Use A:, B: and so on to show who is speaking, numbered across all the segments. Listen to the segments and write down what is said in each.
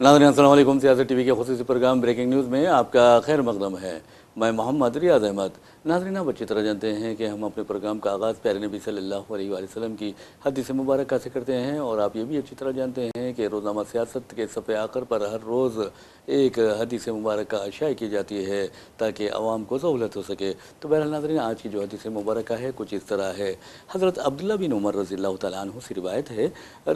A: ناظرین السلام علیکم، سیاست ٹی وی کے خصوصی پروگرام بریکنگ نیوز میں آپ کا خیر مقدم ہے۔ میں محمد ریاض احمد۔ ناظرین آپ اچھی طرح جانتے ہیں کہ ہم اپنے پروگرام کا آغاز پیارے نبی صلی اللہ علیہ وآلہ وسلم کی حدیث مبارکہ سے کرتے ہیں، اور آپ یہ بھی اچھی طرح جانتے ہیں کہ روزنامہ سیاست کے صفحے آخر پر ہر روز ایک حدیث مبارکہ شائع کی جاتی ہے تاکہ عوام کو سہولت ہو سکے۔ تو بہرحال ناظرین آج کی جو حدیث مبارکہ ہے کچھ اس طرح ہے۔ حضرت عبداللہ بن عمر رضی اللہ تعالیٰ عنہ سے روایت ہے،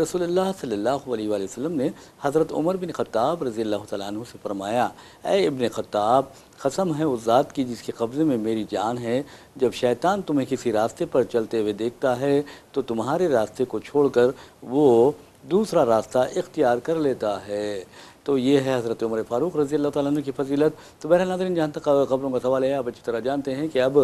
A: رسول اللہ صلی اللہ علیہ وآلہ وسلم نے حضرت عمر بن خطاب رضی اللہ تعالیٰ عنہ سے فرمایا، اے ابن خطاب، قسم ہے اس ذات کی جس کے قبضے میں میری جان ہے، جب شیطان تمہیں کسی راستے پر چلتے ہوئے دیکھتا ہے تو تمہارے راستے کو چھوڑ کر وہ دوسرا راستہ اختیار کر لیتا ہے۔ تو یہ ہے حضرت عمر فاروق رضی اللہ تعالیٰ عنہ کی فضیلت۔ تو بہرحال ناظرین جہاں تک خبروں کا سوال ہے، آپ اچھی طرح جانتے ہیں کہ اب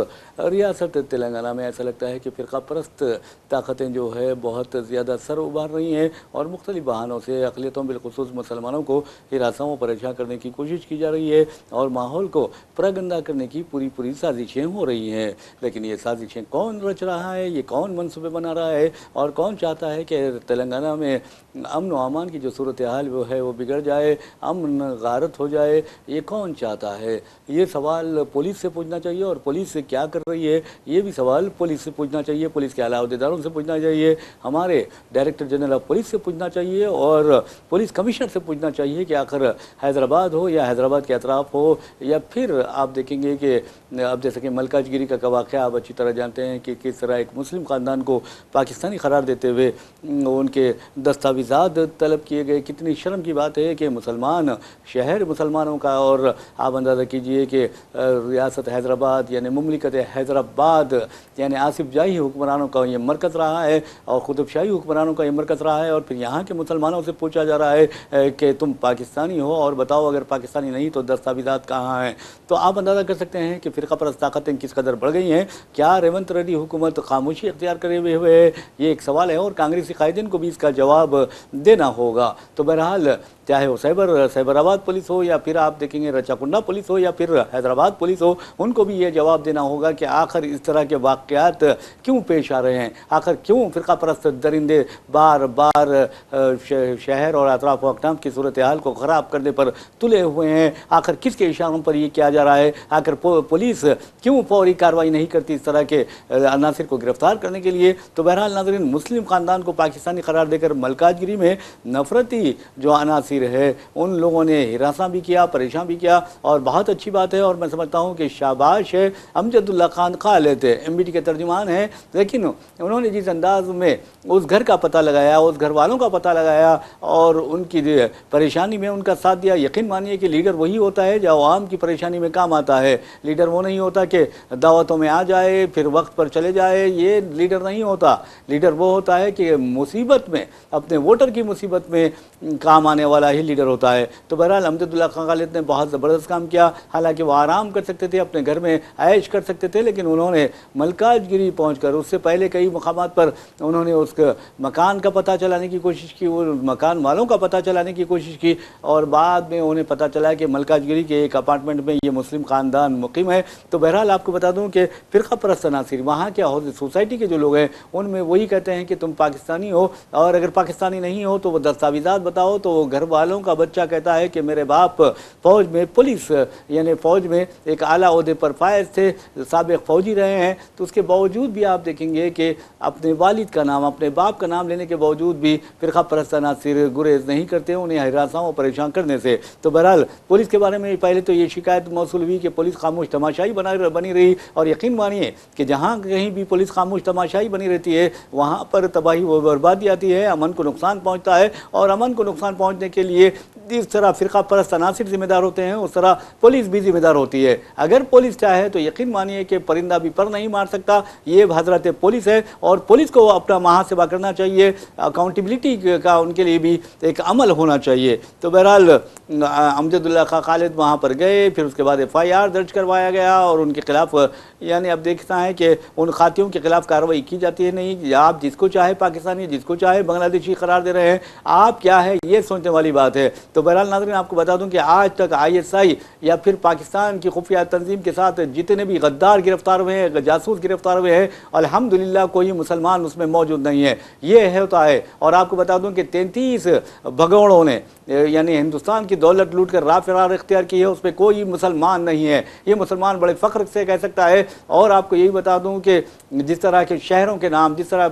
A: ریاست تلنگانہ میں ایسا لگتا ہے کہ فرقہ پرست طاقتیں جو ہے بہت زیادہ سر ابھار رہی ہیں اور مختلف بہانوں سے اقلیتوں بالخصوص مسلمانوں کو ہراساں و پریشان کرنے کی کوشش کی جا رہی ہے اور ماحول کو پراگندہ کرنے کی پوری سازشیں ہو رہی ہیں۔ لیکن یہ سازشیں کون رچ رہا ہے، یہ کون منصوبے بنا رہا ہے اور کون چاہتا ہے کہ تلنگانہ میں امن و امان کی جو صورتحال وہ ہے وہ بگڑ جائے، امن غارت ہو جائے، یہ کون چاہتا ہے؟ یہ سوال پولیس سے پوچھنا چاہیے، اور پولیس سے کیا کر رہی ہے یہ بھی سوال پولیس سے پوچھنا چاہیے، پولیس کے اعلیٰ عہدیداروں سے پوچھنا چاہیے، ہمارے ڈائریکٹر جنرل آف پولیس سے پوچھنا چاہیے اور پولیس کمشنر سے پوچھنا چاہیے کہ آخر حیدرآباد ہو یا حیدرآباد کے اطراف ہو یا پھر آپ دیکھیں گے کہ اب جیسے کہ ملکاج گیری کا واقعہ آپ اچھی طرح جانتے ہیں کہ کس طرح ایک مسلم خاندان کو پاکستانی قرار دیتے ہوئے ان کے دستاویزات طلب کیے گئے۔ کتنی شرم کی بات ہے کہ مسلمان شہر مسلمانوں کا، اور آپ اندازہ کیجئے کہ ریاست حیدرآباد یعنی مملکت حیدرآباد یعنی آصف جاہی حکمرانوں کا یہ مرکز رہا ہے اور قطب شاہی حکمرانوں کا یہ مرکز رہا ہے، اور پھر یہاں کے مسلمانوں سے پوچھا جا رہا ہے کہ تم پاکستانی ہو اور بتاؤ اگر پاکستانی نہیں تو دستاویزات کہاں ہیں۔ تو آپ اندازہ کر سکتے ہیں کہ فرقہ پرست طاقتیں کس قدر بڑھ گئی ہیں۔ کیا ریونت ریڈی حکومت خاموشی اختیار کرے ہوئے ہے؟ یہ ایک سوال ہے اور کانگریسی قائدین کو بھی اس کا جواب دینا ہوگا۔ تو بہرحال چاہے وہ سیبر آباد پولیس ہو یا پھر آپ دیکھیں گے رچاکنڈا پولیس ہو یا پھر حیدرآباد پولیس ہو، ان کو بھی یہ جواب دینا ہوگا کہ آخر اس طرح کے واقعات کیوں پیش آ رہے ہیں، آخر کیوں فرقہ پرست درندے بار بار شہر اور اطراف و اقدام کی صورتحال کو خراب کرنے پر تلے ہوئے ہیں، آخر کس کے اشاروں پر یہ کیا جا رہا ہے، آخر پولیس کیوں فوری کارروائی نہیں کرتی اس طرح کے عناصر کو گرفتار کرنے کے لیے۔ تو بہرحال ناظرین مسلم خاندان کو پاکستانی قرار دے کر ملکاج گیری میں نفرتی جو عناصر ہے ان لوگوں نے ہراساں بھی کیا، پریشان بھی کیا، اور بہت اچھی بات ہے اور میں سمجھتا ہوں کہ شاباش ہے امجد اللہ خان خالد ایم بی ٹی کے ترجمان ہیں، لیکن انہوں نے جس انداز میں اس گھر کا پتہ لگایا، اس گھر والوں کا پتہ لگایا اور ان کی پریشانی میں ان کا ساتھ دیا، یقین مانیے کہ لیڈر وہی ہوتا ہے جو عوام کی پریشانی میں کام آتا ہے۔ لیڈر وہ نہیں ہوتا کہ دعوتوں میں آ جائے پھر وقت پر چلے جائے، یہ لیڈر نہیں ہوتا۔ لیڈر وہ ہوتا ہے کہ مصیبت میں اپنے ووٹر کی مصیبت میں کام آنے والا ہی لیڈر ہوتا ہے۔ تو بہرحال امجد اللہ خان خالد نے بہت زبردست کام کیا، حالانکہ وہ آرام کر سکتے تھے، اپنے گھر میں عیش کر سکتے تھے، لیکن انہوں نے ملکاج گیری پہنچ کر اس سے پہلے کئی مقامات پر انہوں نے اس مکان کا پتہ چلانے کی کوشش کی، وہ مکان والوں کا پتہ چلانے کی کوشش کی، اور بعد میں انہیں پتہ چلا کہ ملکاج گیری کے ایک اپارٹمنٹ میں یہ مسلم خاندان مقیم ہے۔ تو بہرحال آپ کو بتا دوں کہ فرقہ پرست عناصر وہاں کے سوسائٹی کے جو لوگ ہیں ان میں وہی کہتے ہیں کہ تم پاکستانی ہو، اور اگر پاکستانی نہیں ہو تو وہ دستاویزات بتاؤ، تو وہ گھر والوں کا بچہ کہتا ہے کہ میرے باپ فوج میں پولیس یعنی فوج میں ایک اعلیٰ عہدے پر فائز تھے، سابق فوجی رہے ہیں، تو اس کے باوجود بھی آپ دیکھیں گے کہ اپنے والد کا نام، اپنے باپ کا نام لینے کے باوجود بھی فرقہ پرست عناصر گریز نہیں کرتے انہیں ہراساں و پریشان کرنے سے۔ تو بہرحال پولیس کے بارے میں پہلے تو یہ شکایت موصول ہوئی کہ پولیس خاموش تماشائی بنی رہی، اور یقین مانیے کہ جہاں کہیں بھی پولیس خاموش تماشائی بنی رہتی ہے وہاں پر تباہی و بربادی آتی ہے، امن کو نقصان پہنچتا ہے، اور امن کو نقصان پہنچنے کے لیے جس طرح فرقہ پرست عناصر ذمہ دار ہوتے ہیں اس طرح پولیس بھی ذمہ دار ہوتی ہے۔ اگر پولیس چاہے تو یقین مانیے کہ پرندہ بھی پر نہیں مار سکتا، یہ حضرت پولیس ہے، اور پولیس کو اپنا محاسبہ کرنا چاہیے، اکاؤنٹیبلٹی کا ان کے لیے بھی ایک عمل ہونا چاہیے۔ تو بہرحال امجد اللہ خان خالد وہاں پر گئے، پھر اس کے بعد FIR درج کروایا گیا اور ان کے خلاف یعنی اب دیکھتا ہے کہ ان خاتیوں کے خلاف کارروائی کی جاتی ہے نہیں، آپ جس کو چاہے پاکستانی جس کو چاہے بنگلہ دیشی قرار دے رہے ہیں، آپ کیا ہے یہ سوچنے والی بات ہے۔ تو بہرحال ناظرین آپ کو بتا دوں کہ آج تک ISI یا پھر پاکستان کی خفیہ تنظیم کے ساتھ جتنے بھی غدار گرفتار ہوئے ہیں، جاسوس گرفتار ہوئے ہیں، الحمدللہ کوئی مسلمان اس میں موجود نہیں ہے. یہ ہوتا ہے. اور آپ کو بتا دوں کہ 33 بھگوڑوں نے یعنی ہندوستان کی دولت لوٹ کر راہ فرار اختیار کی ہے، اس پہ کوئی مسلمان نہیں ہے. یہ مسلمان بڑے فخر سے کہہ سکتا ہے. اور آپ کو یہی بتا دوں کہ جس طرح کے شہروں کے نام، جس طرح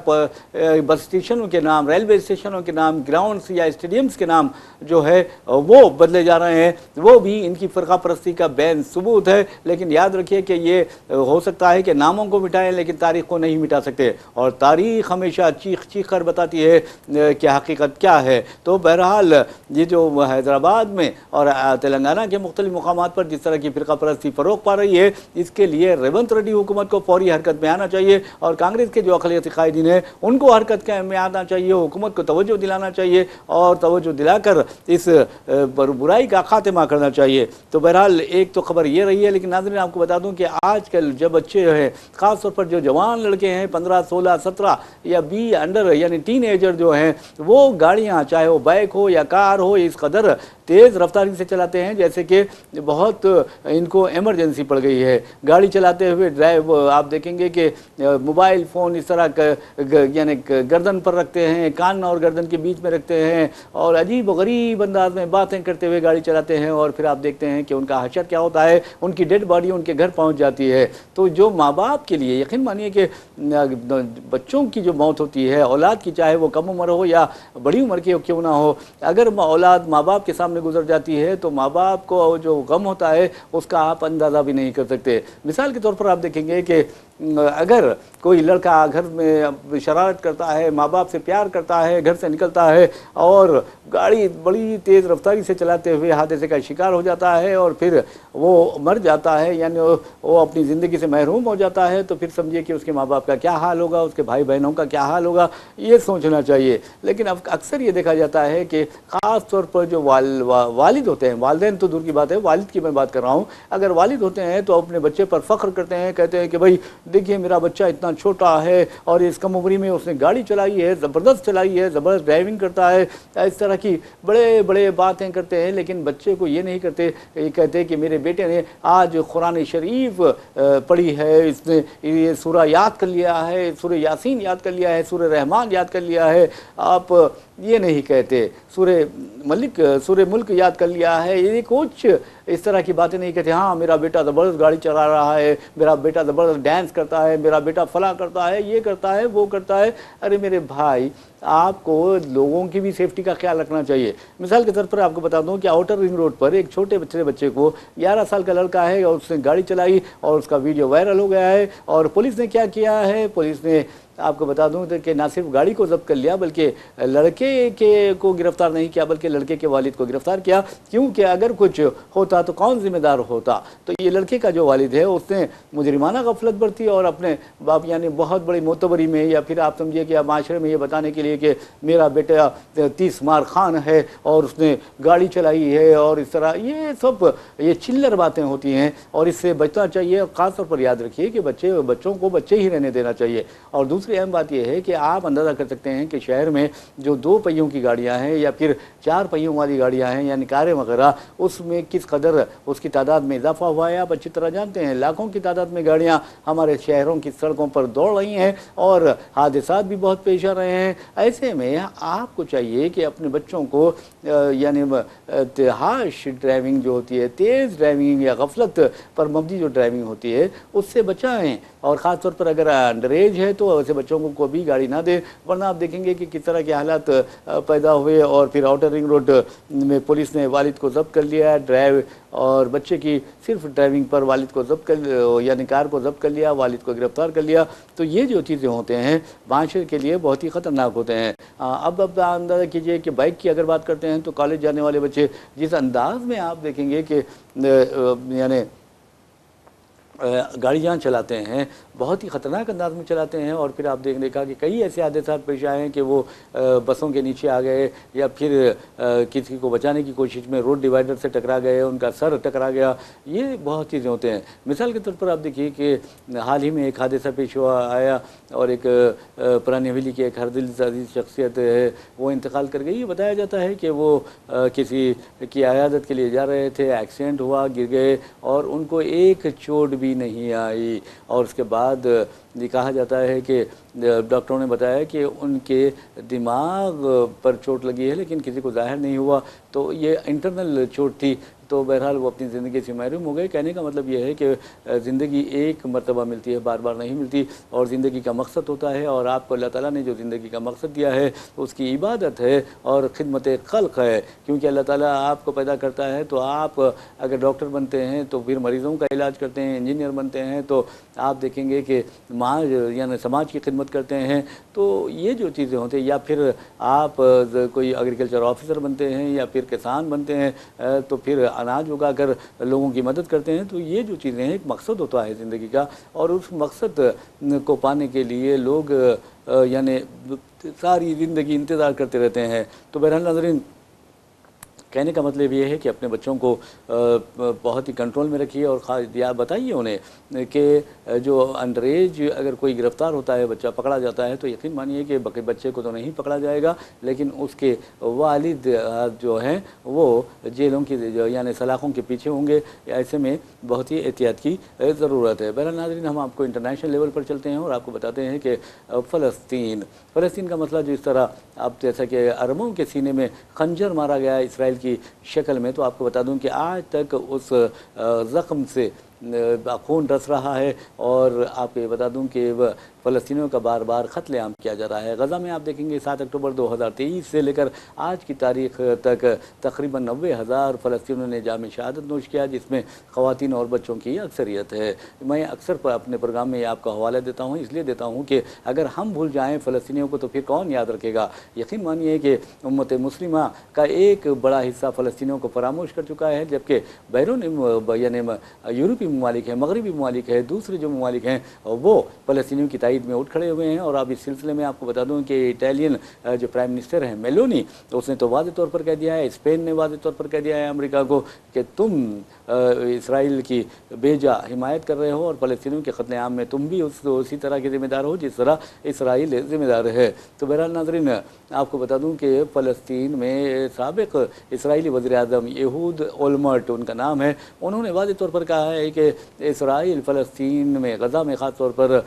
A: بس اسٹیشنوں کے نام، ریلوے اسٹیشنوں کے نام، گراؤنڈز یا اسٹیڈیمز کے نام جو ہے وہ بدلے جا رہے ہیں، وہ بھی ان کی فرقہ پرستی کا بین ثبوت ہے. لیکن یاد رکھیے کہ یہ ہو سکتا ہے کہ ناموں کو مٹائیں لیکن تاریخ کو نہیں مٹا سکتے، اور تاریخ ہمیشہ چیخ چیخ کر بتاتی ہے کہ حقیقت کیا ہے. تو بہرحال یہ جو حیدرآباد میں اور تلنگانہ کے مختلف مقامات پر جس طرح کی فرقہ پرستی فروغ پا رہی ہے، اس کے لیے ریونت ریڈی حکومت کو فوری حرکت میں آنا چاہیے، اور کانگریس کے جو اقلیتی قائدین ہیں ان کو حرکت میں آنا چاہیے، حکومت کو توجہ دلانا چاہیے اور توجہ دلا کر اس برائی کا خاتمہ کرنا چاہیے. تو بہرحال ایک تو خبر یہ رہی ہے. لیکن ناظرین آپ کو بتا دوں کہ آج کل جو بچے ہیں، خاص طور پر جو جوان لڑکے ہیں 15 16 17 یا 20 انڈر یعنی ٹین ایجر جو ہیں، وہ گاڑیاں چاہے وہ بائک ہو یا کار ہو اس قدر تیز رفتاری سے چلاتے ہیں جیسے کہ بہت ان کو ایمرجنسی پڑ گئی ہے. گاڑی چلاتے ہوئے ڈرائیو آپ دیکھیں گے کہ موبائل فون اس طرح یعنی گردن پر رکھتے ہیں، کان اور گردن کے بیچ میں رکھتے ہیں، اور عجیب و غریب انداز میں باتیں کرتے ہوئے گاڑی چلاتے ہیں. اور پھر آپ دیکھتے ہیں کہ ان کا حشر کیا ہوتا ہے، ان کی ڈیڈ باڈی ان کے گھر پہنچ جاتی ہے. تو جو ماں باپ کے لیے یقین مانیے کہ بچوں کی جو موت ہوتی ہے، اولاد کی چاہے وہ کم عمر ہو یا بڑی عمر کی کیوں نہ ہو، اگر اولاد ماں باپ کے سامنے گزر جاتی ہے تو ماں باپ کو جو غم ہوتا ہے اس کا آپ اندازہ بھی نہیں کر سکتے. مثال کے طور پر آپ دیکھیں گے کہ اگر کوئی لڑکا گھر میں شرارت کرتا ہے، ماں باپ سے پیار کرتا ہے، گھر سے نکلتا ہے اور گاڑی بڑی تیز رفتاری سے چلاتے ہوئے حادثے کا شکار ہو جاتا ہے اور پھر وہ مر جاتا ہے، یعنی وہ اپنی زندگی سے محروم ہو جاتا ہے، تو پھر سمجھیے کہ اس کے ماں باپ کا کیا حال ہوگا، اس کے بھائی بہنوں کا کیا حال ہوگا، یہ سوچنا چاہیے. لیکن اب اکثر یہ دیکھا جاتا ہے کہ خاص طور پر جو والد ہوتے ہیں، والدین تو دور کی بات ہے، والد کی میں بات کر رہا ہوں، اگر والد ہوتے ہیں تو اپنے بچے پر فخر کرتے ہیں، کہتے ہیں کہ بھائی دیکھیے میرا بچہ اتنا چھوٹا ہے اور اس کم عمری میں اس نے گاڑی چلائی ہے، زبردست چلائی ہے، زبردست ڈرائیونگ کرتا ہے، اس طرح کی بڑے بڑے باتیں کرتے ہیں. لیکن بچے کو یہ نہیں کرتے، یہ کہتے کہ میرے بیٹے نے آج قرآن شریف پڑھی ہے، اس نے یہ سورہ یاد کر لیا ہے، سورہ یاسین یاد کر لیا ہے، سورہ رحمان یاد کر لیا ہے. آپ یہ نہیں کہتے سورہ ملک یاد کر لیا ہے، یہ کچھ اس طرح کی باتیں نہیں کہتے. ہاں میرا بیٹا زبردست گاڑی چلا رہا ہے، میرا بیٹا زبردست ڈانس کرتا ہے، میرا بیٹا فلاں کرتا ہے، یہ کرتا ہے، وہ کرتا ہے. ارے میرے بھائی، آپ کو لوگوں کی بھی سیفٹی کا خیال رکھنا چاہیے. مثال کے طور پر آپ کو بتا دوں کہ آؤٹر رنگ روڈ پر ایک چھوٹے بچے کو 11 سال کا لڑکا ہے اور اس نے گاڑی چلائی اور اس کا ویڈیو وائرل ہو گیا ہے. اور پولیس نے کیا کیا ہے، پولیس نے آپ کو بتا دوں کہ نہ صرف گاڑی کو ضبط کر لیا بلکہ لڑکے کو گرفتار نہیں کیا بلکہ لڑکے کے والد کو گرفتار کیا. کیونکہ اگر کچھ ہوتا تو کون ذمہ دار ہوتا؟ تو یہ لڑکے کا جو والد ہے اس نے مجرمانہ غفلت برتی اور اپنے باپ یعنی بہت بڑی معتبری میں یا پھر آپ سمجھیے کہ معاشرے میں یہ بتانے کے لیے کہ میرا بیٹا 30 مار خان ہے اور اس نے گاڑی چلائی ہے اور اس طرح، یہ چلر باتیں ہوتی ہیں اور اس سے بچنا چاہیے. خاص طور پر یاد رکھیے کہ بچوں کو بچے ہی رہنے دینا چاہیے. اور دوسری اہم بات یہ ہے کہ آپ اندازہ کر سکتے ہیں کہ شہر میں جو 2 پہیوں کی گاڑیاں ہیں یا پھر 4 پہیوں والی گاڑیاں ہیں یعنی کاریں وغیرہ، اس میں کس قدر اس کی تعداد میں اضافہ ہوا ہے آپ اچھی طرح جانتے ہیں. لاکھوں کی تعداد میں گاڑیاں ہمارے شہروں کی سڑکوں پر دوڑ رہی ہیں اور حادثات بھی بہت پیش آ رہے ہیں. ایسے میں آپ کو چاہیے کہ اپنے بچوں کو یعنی ہارش ڈرائیونگ جو ہوتی ہے، تیز ڈرائیونگ یا غفلت پر مبنی جو ڈرائیونگ ہوتی ہے اس سے بچائیں. اور خاص طور پر اگر انڈر ایج ہے تو ایسے بچوں کو کوئی گاڑی نہ دیں، ورنہ آپ دیکھیں گے کہ کس طرح کے حالات پیدا ہوئے. اور پھر آؤٹر رنگ روڈ میں پولیس نے والد کو ضبط کر لیا ہے، ڈرائیو اور بچے کی صرف ڈرائیونگ پر والد کو ضبط کر یعنی کار کو ضبط کر لیا، والد کو گرفتار کر لیا. تو یہ جو چیزیں ہوتے ہیں معاشرے کے لیے بہت ہی خطرناک ہوتے ہیں. اب اندازہ کیجئے کہ بائک کی اگر بات کرتے ہیں تو کالج جانے والے بچے جس انداز میں آپ دیکھیں گے کہ یعنی گاڑیاں چلاتے ہیں بہت ہی خطرناک انداز میں چلاتے ہیں. اور پھر آپ دیکھا کہ کئی ایسے حادثات پیش آئے ہیں کہ وہ بسوں کے نیچے آ گئے یا پھر کسی کو بچانے کی کوشش میں روڈ ڈیوائڈر سے ٹکرا گئے، ان کا سر ٹکرا گیا. یہ بہت چیزیں ہوتے ہیں. مثال کے طور پر آپ دیکھیے کہ حال ہی میں ایک حادثہ پیش آیا اور ایک پرانی حویلی کی ایک ہردل عزیز شخصیت ہے وہ انتقال کر گئی. بتایا جاتا ہے کہ وہ کسی کی عیادت کے لیے جا رہے تھے, ایکسیڈنٹ ہوا, گر گئے اور ان کو ایک چوٹ بھی نہیں آئی, اور اس کے بعد یہ کہا جاتا ہے کہ ڈاکٹروں نے بتایا کہ ان کے دماغ پر چوٹ لگی ہے لیکن کسی کو ظاہر نہیں ہوا, تو یہ انٹرنل چوٹ تھی. تو بہرحال وہ اپنی زندگی سے محروم ہو گئے. کہنے کا مطلب یہ ہے کہ زندگی ایک مرتبہ ملتی ہے, بار بار نہیں ملتی, اور زندگی کا مقصد ہوتا ہے, اور آپ کو اللہ تعالیٰ نے جو زندگی کا مقصد دیا ہے اس کی عبادت ہے اور خدمت خلق ہے. کیونکہ اللہ تعالیٰ آپ کو پیدا کرتا ہے تو آپ اگر ڈاکٹر بنتے ہیں تو پھر مریضوں کا علاج کرتے ہیں, انجینئر بنتے ہیں تو آپ دیکھیں گے کہ یعنی سماج کی خدمت کرتے ہیں. تو یہ جو چیزیں ہوتی ہیں, یا پھر آپ کوئی ایگریکلچر آفیسر بنتے ہیں یا پھر کسان بنتے ہیں تو پھر اناج اگا کر لوگوں کی مدد کرتے ہیں. تو یہ جو چیزیں ہیں ایک مقصد ہوتا ہے زندگی کا, اور اس مقصد کو پانے کے لیے لوگ یعنی ساری زندگی انتظار کرتے رہتے ہیں. تو بہرحال ناظرین, کہنے کا مطلب یہ ہے کہ اپنے بچوں کو بہت ہی کنٹرول میں رکھیے, اور بتائیے انہیں کہ جو انڈر ایج اگر کوئی گرفتار ہوتا ہے, بچہ پکڑا جاتا ہے, تو یقین مانیے کہ بچے کو تو نہیں پکڑا جائے گا, لیکن اس کے والد جو ہیں وہ جیلوں کی یعنی سلاخوں کے پیچھے ہوں گے. ایسے میں بہت ہی احتیاط کی ضرورت ہے. بہرحال ناظرین, ہم آپ کو انٹرنیشنل لیول پر چلتے ہیں اور آپ کو بتاتے ہیں کہ فلسطین کا مسئلہ جس طرح اب جیسا کہ عربوں کے سینے میں خنجر مارا گیا اسرائیل کی شکل میں, تو آپ کو بتا دوں کہ آج تک اس زخم سے خون رس رہا ہے, اور آپ کو یہ بتا دوں کہ فلسطینیوں کا بار بار قتل عام کیا جا رہا ہے. غزہ میں آپ دیکھیں گے 7 اکتوبر 2023 سے لے کر آج کی تاریخ تک تقریباً 90,000 فلسطینیوں نے جام شہادت نوش کیا, جس میں خواتین اور بچوں کی اکثریت ہے. میں اکثر اپنے پروگرام میں آپ کا حوالہ دیتا ہوں, اس لیے دیتا ہوں کہ اگر ہم بھول جائیں فلسطینیوں کو تو پھر کون یاد رکھے گا. یقین مانیے کہ امت مسلمہ کا ایک بڑا حصہ فلسطینیوں کو فراموش کر چکا ہے, جبکہ بیرون یعنی یورپی ممالک ہیں, مغربی ممالک ہیں, دوسرے جو ممالک ہیں وہ فلسطینیوں کی تائید میں اٹھ کھڑے ہوئے ہیں. اور اب اس سلسلے میں آپ کو بتا دوں کہ اٹالین جو پرائم منسٹر ہیں میلونی, اس نے تو واضح طور پر کہہ دیا ہے, اسپین نے واضح طور پر کہہ دیا ہے امریکہ کو کہ تم اسرائیل کی بیجا حمایت کر رہے ہو, اور فلسطینیوں کے قتل عام میں تم بھی اسی طرح کے ذمہ دار ہو جس طرح اسرائیل ذمہ دار ہے. تو بہرحال ناظرین, آپ کو بتا دوں کہ فلسطین میں سابق اسرائیلی وزیر اعظم یہود اولمرٹ ان کا نام ہے, انہوں نے واضح طور پر کہا ہے کہ اسرائیل فلسطین میں غزہ میں خاص طور پر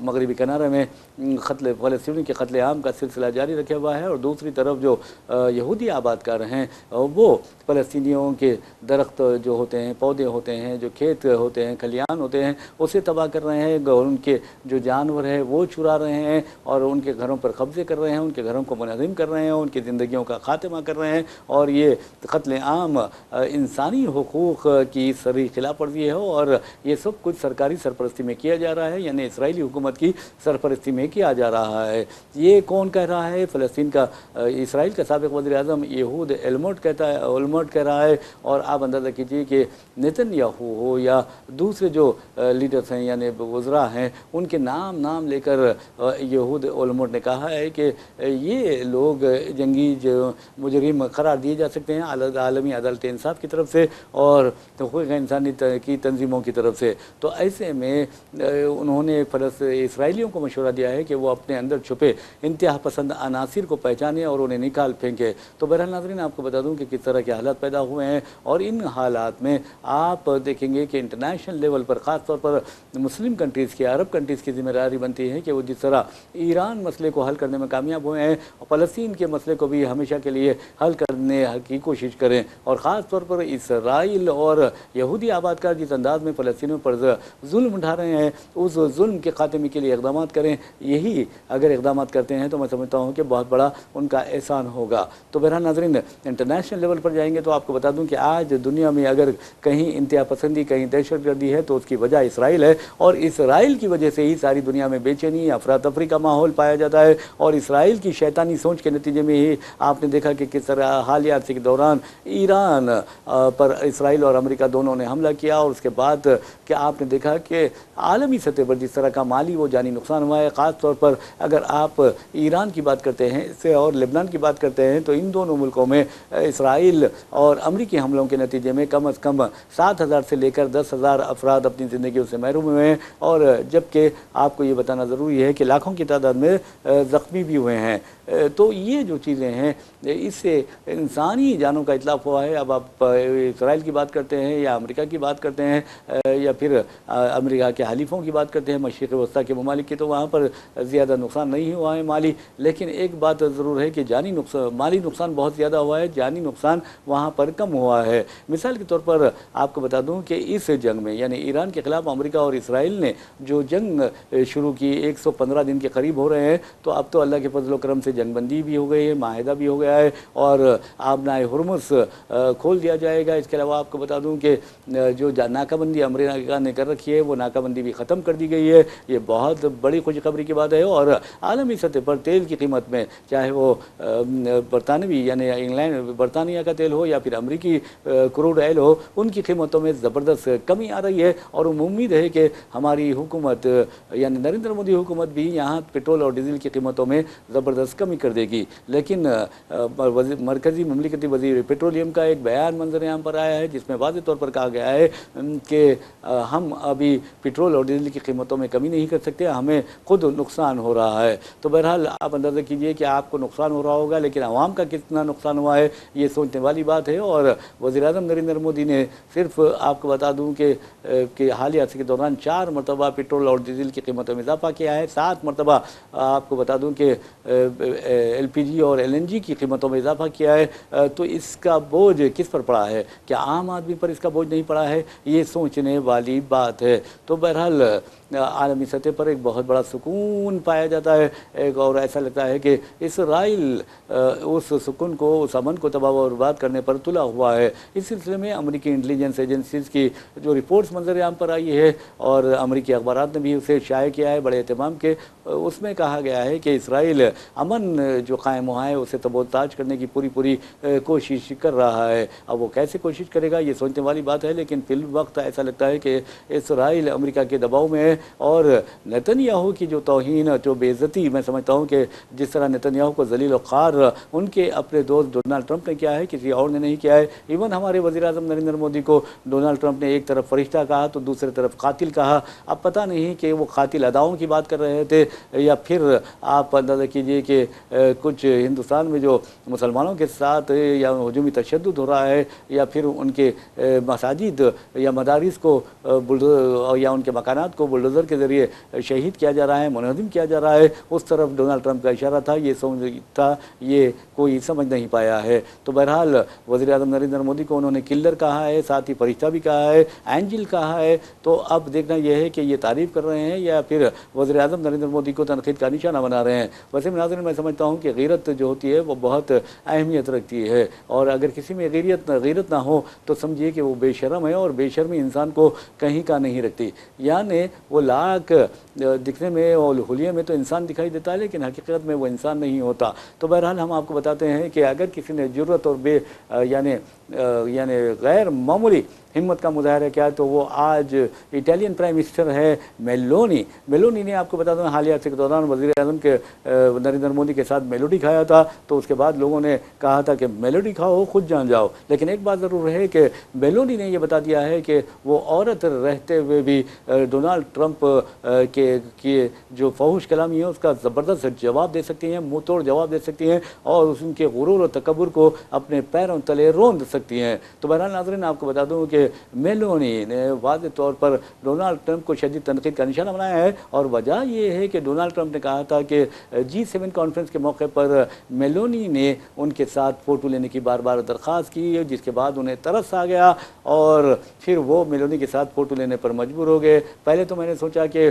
A: مغربی کنارے میں فلسطینیوں کے قتل عام کا سلسلہ جاری رکھا ہوا ہے, اور دوسری طرف جو یہودی آباد کار ہیں وہ فلسطینیوں کے درخت جو ہوتے ہیں, پودے ہوتے ہیں, جو کھیت ہوتے ہیں, کھلیان ہوتے ہیں, اسے تباہ کر رہے ہیں, ان کے جو جانور ہیں وہ چرا رہے ہیں, اور ان کے گھروں پر قبضے کر رہے ہیں, ان کے گھروں کو منہدم کر رہے ہیں, ان کی زندگیوں کا خاتمہ کر رہے ہیں. اور یہ قتل عام انسانی حقوق کی صریح خلاف ورزی ہے, اور یہ سب کچھ سرکاری سرپرستی میں کیا جا رہا ہے, یعنی اسرائیلی حکومت کی سرپرستی میں کیا جا رہا ہے. یہ کون کہہ رہا ہے؟ فلسطین کا اسرائیل کا سابق وزیر اعظم یہود اولمرٹ کہہ رہا ہے. اور آپ اندازہ کیجئے کہ نیتن یاہو ہو یا دوسرے جو لیڈرز ہیں یعنی وزراء ہیں, ان کے نام لے کر یہود اولمرٹ نے کہا ہے کہ یہ لوگ جنگی مجرم قرار دیے جا سکتے ہیں عالمی عدالت انصاف کی طرف سے اور حقوق انسانی کی تنظیموں کی طرف سے. تو ایسے میں انہوں نے اسرائیلیوں کو مشورہ دیا ہے کہ وہ اپنے اندر چھپے انتہا پسند عناصر کو پہچانے اور انہیں نکال پھینکے. تو بہرحال ناظرین, آپ کو بتا دوں کہ کس طرح کے حالات پیدا ہوئے ہیں, اور ان حالات میں آپ دیکھیں گے کہ انٹرنیشنل لیول پر خاص طور پر مسلم کنٹریز کی, عرب کنٹریز کی ذمہ داری بنتی ہے کہ وہ جس طرح ایران مسئلے کو حل کرنے میں کامیاب ہوئے ہیں, فلسطین کے مسئلے کو بھی ہمیشہ کے لیے حل کرنے کی کوشش کریں, اور خاص طور پر اسرائیل اور یہودی آباد کار جس انداز میں فلسطینیوں پر ظلم اٹھا رہے ہیں اس ظلم کے خاتمے کے لیے اقدامات کریں. یہی اگر اقدامات کرتے ہیں تو میں سمجھتا ہوں کہ بہت بڑا ان کا احسان ہوگا. تو بہرحال ناظرین, انٹرنیشنل لیول پر جائیں گے تو آپ کو بتا دوں کہ آج دنیا میں اگر کہیں انتہا پسندی, کہیں دہشت گردی ہے تو اس کی وجہ اسرائیل ہے, اور اسرائیل کی وجہ سے ہی ساری دنیا میں بے چینی, افراتفری کا ماحول پایا جاتا ہے, اور اسرائیل کی شیطانی سوچ کے نتیجے میں ہی آپ نے دیکھا کہ کس طرح حالیہ عرصے کے دوران ایران پر اسرائیل اور امریکہ دونوں نے حملہ کیا, اور اس کے بعد کہ آپ نے دیکھا کہ عالمی سطح پر جس طرح کا مالی و جانی نقصان ہوا ہے، خاص طور پر اگر آپ ایران کی بات کرتے ہیں اس سے اور لبنان کی بات کرتے ہیں تو ان دونوں ملکوں میں اسرائیل اور امریکی حملوں کے نتیجے میں کم از کم 7,000 سے لے کر 10,000 افراد اپنی زندگیوں سے محروم ہوئے ہیں، اور جبکہ آپ کو یہ بتانا ضروری ہے کہ لاکھوں کی تعداد میں زخمی بھی ہوئے ہیں۔ تو یہ جو چیزیں ہیں اس سے انسانی جانوں کا اتلاف ہوا ہے۔ اب آپ اسرائیل کی بات کرتے ہیں یا امریکہ کی بات کرتے ہیں یا پھر امریکہ کے حلیفوں کی بات کرتے ہیں مشرق وسطیٰ کے ممالک کی، تو وہاں پر زیادہ نقصان نہیں ہوا ہے مالی، لیکن ایک بات ضرور ہے کہ جانی نقصان، مالی نقصان بہت زیادہ ہوا ہے، جانی نقصان وہاں پر کم ہوا ہے۔ مثال کے طور پر آپ کو بتا دوں کہ اس جنگ میں یعنی ایران کے خلاف امریکہ اور اسرائیل نے جو جنگ شروع کی 115 دن کے قریب ہو رہے ہیں، تو اب تو اللہ کے فضل و کرم سے جنگ بندی بھی ہو گئی ہے، معاہدہ بھی ہو گیا ہے اور آبنائے ہرمز کھول دیا جائے گا۔ اس کے علاوہ آپ کو بتا دوں کہ جو ناکہ بندی امریکہ نے کر رکھی ہے وہ ناکہ بندی بھی ختم کر دی گئی ہے۔ یہ بہت بڑی خوشخبری کی بات ہے، اور عالمی سطح پر تیل کی قیمت میں چاہے وہ برطانوی یعنی انگلینڈ برطانیہ کا تیل ہو یا پھر امریکی کروڈ آئل ہو، ان کی قیمتوں میں زبردست کمی آ رہی ہے، اور امید ہے کہ ہماری حکومت یعنی نریندر مودی حکومت بھی یہاں پیٹرول اور ڈیزل کی قیمتوں میں زبردست کمی کر دے گی۔ لیکن مرکزی مملکتی وزیر پیٹرولیم کا ایک بیان منظر عام پر آیا ہے جس میں واضح طور پر کہا گیا ہے کہ ہم ابھی پیٹرول اور ڈیزل کی قیمتوں میں کمی نہیں کر سکتے، ہمیں خود نقصان ہو رہا ہے۔ تو بہرحال آپ اندازہ کیجئے کہ آپ کو نقصان ہو رہا ہوگا، لیکن عوام کا کتنا نقصان ہوا ہے یہ سوچنے والی بات ہے۔ اور وزیر اعظم نریندر مودی نے صرف آپ کو بتا دوں کہ حالیہ عرصے کے دوران 4 مرتبہ پیٹرول اور ڈیزل کی قیمتوں میں اضافہ کیا ہے، 7 مرتبہ آپ کو بتا دوں کہ LPG اور LNG کی قیمتوں میں اضافہ کیا ہے۔ تو اس کا بوجھ کس پر پڑا ہے؟ کیا عام آدمی پر اس کا بوجھ نہیں پڑا ہے؟ یہ سوچنے والی بات ہے۔ تو بہرحال عالمی سطح پر ایک بہت بڑا سکون پایا جاتا ہے، اور ایسا لگتا ہے کہ اسرائیل اس سکون کو، اس امن کو تباہ و برباد کرنے پر تلا ہوا ہے۔ اس سلسلے میں امریکی انٹیلیجنس ایجنسیز کی جو رپورٹس منظر عام پر آئی ہے اور امریکی اخبارات نے بھی اسے شائع کیا ہے بڑے اہتمام کے، اس میں کہا گیا ہے کہ اسرائیل امن جو قائم ہوا ہے اسے تب و تاج کرنے کی پوری کوشش کر رہا ہے۔ اب وہ کیسے کوشش کرے گا یہ سوچنے والی بات ہے، لیکن فی الوقت ایسا لگتا ہے کہ اسرائیل امریکہ کے دباؤ میں ہے، اور نتنیاہو کی جو توہین، جو بے عزتی، میں سمجھتا ہوں کہ جس طرح نتنیاہو کو ذلیل و خوار ان کے اپنے دوست ڈونلڈ ٹرمپ نے کیا ہے کسی اور نے نہیں کیا ہے۔ ایون ہمارے وزیر اعظم نریندر مودی کو ڈونلڈ ٹرمپ نے ایک طرف فرشتہ کہا تو دوسری طرف قاتل کہا۔ اب پتہ نہیں کہ وہ قاتل اداؤں کی بات کر رہے تھے یا پھر آپ اندازہ کیجئے کہ کچھ ہندوستان میں جو مسلمانوں کے ساتھ یا ہجومی تشدد ہو رہا ہے یا پھر ان کے مساجد یا مدارس کو یا ان کے مکانات کو بلڈوزر کے ذریعے شہید کیا جا رہا ہے، منہدم کیا جا رہا ہے، اس طرف ڈونلڈ ٹرمپ کا اشارہ تھا۔ یہ کوئی سمجھ نہیں پایا ہے۔ تو بہرحال وزیر اعظم نریندر مودی کو انہوں نے کلر کہا ہے، ساتھ ہی فرشتہ بھی کہا ہے، اینجل کہا ہے۔ تو اب دیکھنا یہ ہے کہ یہ تعریف کر رہے ہیں یا پھر وزیر اعظم نریندر مودی کو تنقید کا نشانہ بنا رہے ہیں۔ ویسے ناظرین، میں سمجھتا ہوں کہ غیرت جو ہوتی ہے وہ بہت اہمیت رکھتی ہے، اور اگر کسی میں غیرت نہ ہو تو سمجھیے کہ وہ بے شرم ہے، اور بے شرمی انسان کو کہیں کا نہیں رکھتی۔ یعنی وہ لاکھ دکھنے میں اور حلیے میں تو انسان دکھائی دیتا ہے، لیکن حقیقت میں وہ انسان نہیں ہوتا۔ تو بہرحال ہم آپ کو بتاتے ہیں کہ اگر کسی نے جرأت اور یعنی غیر معمولی ہمت کا مظاہرہ کیا تو وہ آج اٹالین پرائم منسٹر ہے میلونی نے آپ کو بتا دوں حالیہ عرصے کے دوران وزیر اعظم کے نریندر مودی کے ساتھ میلوڈی کھایا تھا، تو اس کے بعد لوگوں نے کہا تھا کہ میلوڈی کھاؤ خود جان جاؤ۔ لیکن ایک بات ضرور ہے کہ میلونی نے یہ بتا دیا ہے کہ وہ عورت رہتے ہوئے بھی ڈونلڈ ٹرمپ کے جو فحش کلامی ہے اس کا زبردست جواب دے سکتی ہیں، منہ توڑ جواب دے سکتی ہیں، اور ان کے غرور و تکبر کو اپنے پیروں تلے روند سکتی ہیں۔ تو بہرحال ناظرین، آپ کو بتا دوں کہ میلونی نے واضح طور پر ڈونلڈ ٹرمپ کو شدید تنقید کا نشانہ بنایا ہے، اور وجہ یہ ہے کہ ڈونلڈ ٹرمپ نے کہا تھا کہ G7 کانفرنس کے موقع پر میلونی نے ان کے ساتھ فوٹو لینے کی بار بار درخواست کی، جس کے بعد انہیں ترس آ گیا اور پھر وہ میلونی کے ساتھ فوٹو لینے پر مجبور ہو گئے۔ پہلے تو میں نے سوچا کہ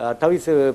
A: 28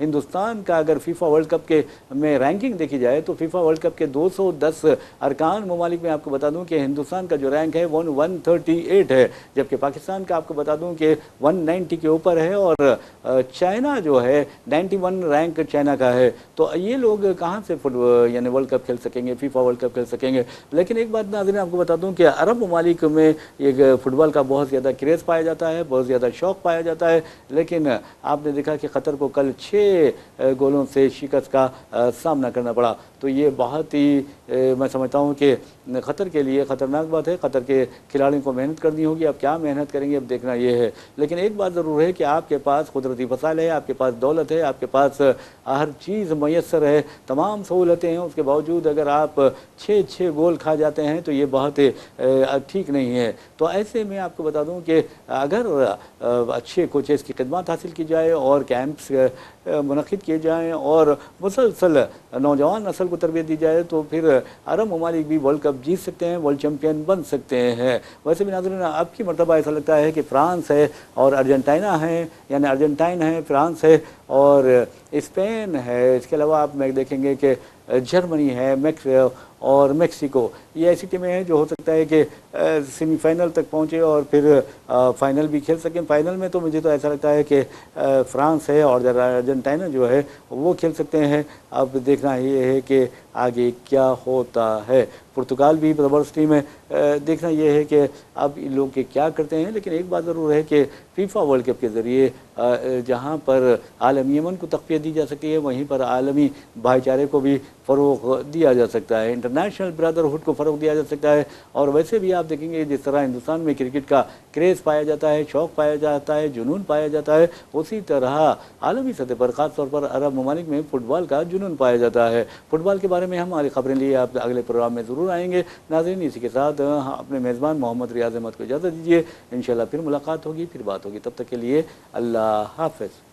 A: ہندوستان کا اگر فیفا ورلڈ کپ کے میں رینکنگ دیکھی جائے تو فیفا ورلڈ کپ کے 210 ارکان ممالک میں آپ کو بتا دوں کہ ہندوستان کا جو رینک ہے وہ 138 ہے، جبکہ پاکستان کا آپ کو بتا دوں کہ 190 کے اوپر ہے، اور چائنا جو ہے 91 رینک چائنا کا ہے۔ تو یہ لوگ کہاں سے یعنی ورلڈ کپ کھیل سکیں گے، فیفا ورلڈ کپ کھیل سکیں گے؟ لیکن ایک بات ناظرین آپ کو بتا دوں کہ عرب ممالک میں ایک فٹ بال کا بہت زیادہ کریز پایا جاتا ہے، بہت زیادہ شوق پایا جاتا ہے، لیکن آپ نے دیکھا کہ قطر کو کل 6 گولوں سے شکست کا سامنا کرنا پڑا۔ تو یہ بہت ہی میں سمجھتا ہوں کہ قطر کے لیے خطرناک بات ہے۔ قطر کے کھلاڑیوں کو محنت کرنی ہوگی، اب کیا محنت کریں گے اب دیکھنا یہ ہے۔ لیکن ایک بات ضرور ہے کہ آپ کے پاس قدرتی وسائل ہے، آپ کے پاس دولت ہے، آپ کے پاس ہر چیز میسر ہے، تمام سہولتیں ہیں، اس کے باوجود اگر آپ 6 گول کھا جاتے ہیں تو یہ بہت ٹھیک نہیں ہے۔ تو ایسے میں آپ کو بتا دوں کہ اگر اچھے کوچز کی خدمات حاصل کی جائے اور کیمپس منعقد کیے جائیں اور مسلسل نوجوان نسل کو تربیت دی جائے تو پھر عرب ممالک بھی ورلڈ کپ جیت سکتے ہیں، ورلڈ چیمپئن بن سکتے ہیں۔ ویسے بھی ناظرین اب کی مرتبہ ایسا لگتا ہے کہ فرانس ہے اور ارجنٹائنا ہے، یعنی ارجنٹائن ہے، فرانس ہے اور اسپین ہے، اس کے علاوہ آپ میں دیکھیں گے کہ جرمنی ہے اور میکسیکو، یہ ایسی ٹیمیں ہیں جو ہو سکتا ہے کہ سیمی فائنل تک پہنچے اور پھر فائنل بھی کھیل سکیں۔ فائنل میں تو مجھے تو ایسا لگتا ہے کہ فرانس ہے اور ارجنٹائنا جو ہے وہ کھیل سکتے ہیں۔ اب دیکھنا یہ ہے کہ آگے کیا ہوتا ہے۔ پرتگال بھی زبردست ٹیم ہے، دیکھنا یہ ہے کہ اب ان لوگ کے کیا کرتے ہیں۔ لیکن ایک بات ضرور ہے کہ فیفا ورلڈ کپ کے ذریعے جہاں پر عالمی امن کو تقویت دی جا سکتی ہے وہیں پر عالمی بھائی چارے کو بھی فروغ دیا جا سکتا ہے، انٹرنیشنل برادرہڈ کو فروغ دیا جا سکتا ہے۔ اور ویسے بھی آپ دیکھیں گے جس طرح ہندوستان میں کرکٹ کا کریز پایا جاتا ہے، شوق پایا جاتا ہے، جنون پایا جاتا ہے، اسی طرح عالمی سطح پر خاص طور پر عرب ممالک میں فٹ بال کا جنون پایا جاتا ہے۔ فٹ بال کے بارے میں ہماری خبریں لیے آپ اگلے پروگرام میں ضرور آئیں گے۔ ناظرین اسی کے ساتھ اپنے میزبان محمد ریاض احمد کو اجازت دیجیے، انشاءاللہ پھر ملاقات ہوگی، پھر بات ہوگی، تب تک کے لیے اللہ حافظ۔